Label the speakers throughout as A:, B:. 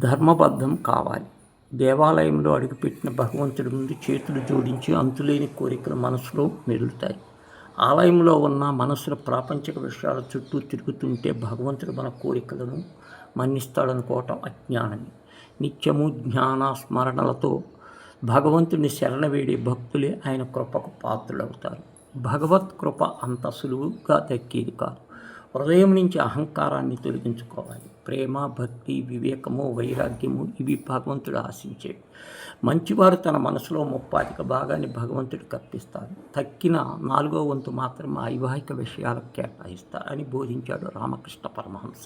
A: ధర్మబద్ధం కావాలి. దేవాలయంలో అడుగుపెట్టిన భగవంతుడి ముందు చేతులు జోడించి అంతులేని కోరికలు మనసులో మెదులుతాయి. ఆలయంలో ఉన్న మనసుల ప్రాపంచిక విషయాల చుట్టూ తిరుగుతుంటే భగవంతుడు మన కోరికలను మన్నిస్తాడనుకోవటం అజ్ఞానమే. నిత్యము జ్ఞాన స్మరణలతో భగవంతుడిని శరణవేడే భక్తులే ఆయన కృపకు పాత్రులవుతారు. భగవత్ కృప అంత సులువుగా దక్కేది కాదు. హృదయం నుంచి అహంకారాన్ని తొలగించుకోవాలి. ప్రేమ, భక్తి, వివేకము, వైరాగ్యము ఇవి భగవంతుడు ఆశించేవి. మంచివారు తన మనసులో ముప్పాతిక భాగాన్ని భగవంతుడికి అర్పిస్తారు. తక్కిన 4వ వంతు మాత్రం వైవాహిక విషయాలకు కేటాయిస్తారు అని బోధించాడు రామకృష్ణ పరమహంస.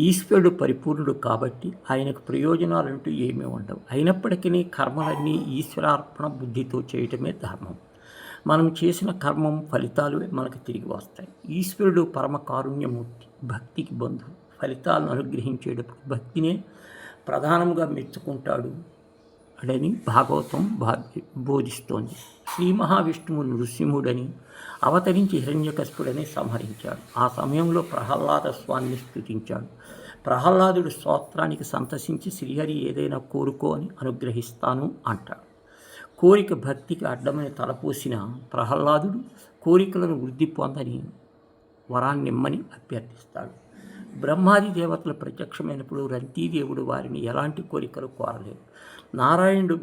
A: ఈశ్వరుడు పరిపూర్ణుడు కాబట్టి ఆయనకు ప్రయోజనాలంటూ ఏమీ ఉండవు. అయినప్పటికీ కర్మలన్నీ ఈశ్వరార్పణ బుద్ధితో చేయటమే ధర్మం. మనం చేసిన కర్మం ఫలితాలు మనకు తిరిగి వస్తాయి. ఈశ్వరుడు పరమ కారుణ్యమూర్తి, భక్తికి బంధువు. ఫలితాలను అనుగ్రహించేటప్పుడు భక్తినే ప్రధానంగా మెచ్చుకుంటాడు అని భాగవతం బోధిస్తోంది. శ్రీ మహావిష్ణువు నృసింహుడని అవతరించి హిరణ్యకశిపుడని సంహరించాడు. ఆ సమయంలో ప్రహ్లాద స్వామిని స్తుతించాడు. ప్రహ్లాదుడు స్తోత్రానికి సంతసించి శ్రీహరి ఏదైనా కోరుకో అని అనుగ్రహిస్తాను అంటాడు. కోరిక భక్తికి అడ్డమని తలపోసిన ప్రహ్లాదుడు కోరికలను వృద్ధి పొందని వరాన్నిమ్మని అభ్యర్థిస్తాడు. బ్రహ్మాది దేవతలు ప్రత్యక్షమైనప్పుడు రంతీదేవుడు వారిని ఎలాంటి కోరికలు కోరలేదు. నారాయణుడు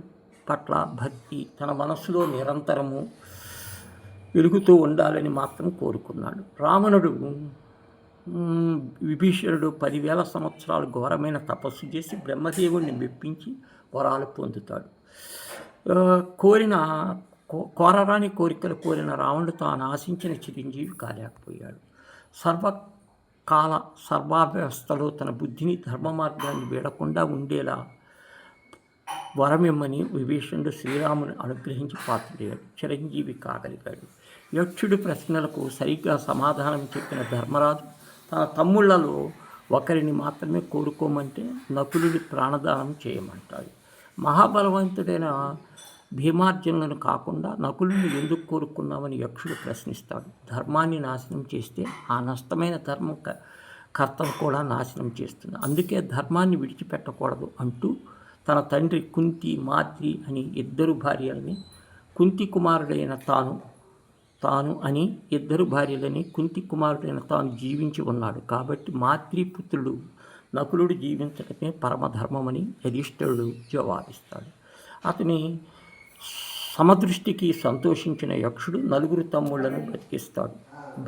A: పట్ల భక్తి తన మనస్సులో నిరంతరము వెలుగుతూ ఉండాలని మాత్రం కోరుకున్నాడు. రావణుడు విభీషణుడు 10,000 సంవత్సరాలు ఘోరమైన తపస్సు చేసి బ్రహ్మదేవుడిని మెప్పించి వరాలు పొందుతాడు. కోరరాని కోరికలు కోరిన రావణుడు తాను ఆశించిన చిరంజీవి కాలేకపోయాడు. సర్వకాల సర్వావ్యవస్థలో తన బుద్ధిని ధర్మ మార్గాన్ని వీడకుండా ఉండేలా వరమిమ్మని విభీషణుడు శ్రీరాముని అనుగ్రహించి పాత్రుడయ్యాడు. చిరంజీవి కాగలిగాడు. యక్షుడి ప్రశ్నలకు సరిగ్గా సమాధానం చెప్పిన ధర్మరాజు తన తమ్ముళ్లలో ఒకరిని మాత్రమే కోరుకోమంటే నకులుడి ప్రాణదానం చేయమంటాడు. మహాబలవంతుడైన భీమార్జునులను కాకుండా నకులుని ఎందుకు కోరుకున్నామని యక్షుడు ప్రశ్నిస్తాడు. ధర్మాన్ని నాశనం చేస్తే ఆ నష్టమైన ధర్మం కర్తను కూడా నాశనం చేస్తుంది. అందుకే ధర్మాన్ని విడిచిపెట్టకూడదు అంటూ తన తండ్రి కుంతి, మాద్రి అని 2 భార్యలని కుంతి కుమారుడైన తాను అని 2 భార్యలని కుంతి కుమారుడైన తాను జీవించి ఉన్నాడు. కాబట్టి మాతృపుత్రుడు నకులుడు జీవించడమే పరమధర్మమని యుధిష్ఠిరుడు జవాబిస్తాడు. అతని సమదృష్టికి సంతోషించిన యక్షుడు 4 తమ్ముళ్లను బ్రతికిస్తాడు.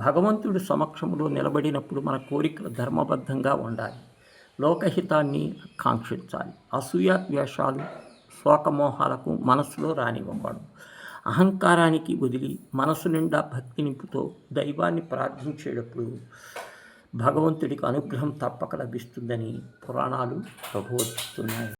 A: భగవంతుడు సమక్షంలో నిలబడినప్పుడు మన కోరికలు ధర్మబద్ధంగా ఉండాలి. లోకహితాన్ని కాంక్షించాలి. అసూయ, ద్వేషాలు, శోకమోహాలకు మనసులో రానివ్వకూడదు. అహంకారానికి వదిలి మనసు నిండా భక్తి నింపుతో దైవాన్ని ప్రార్థించేటప్పుడు భగవంతుడికి అనుగ్రహం తప్పక లభిస్తుందని పురాణాలు ప్రబోధిస్తున్నాయి.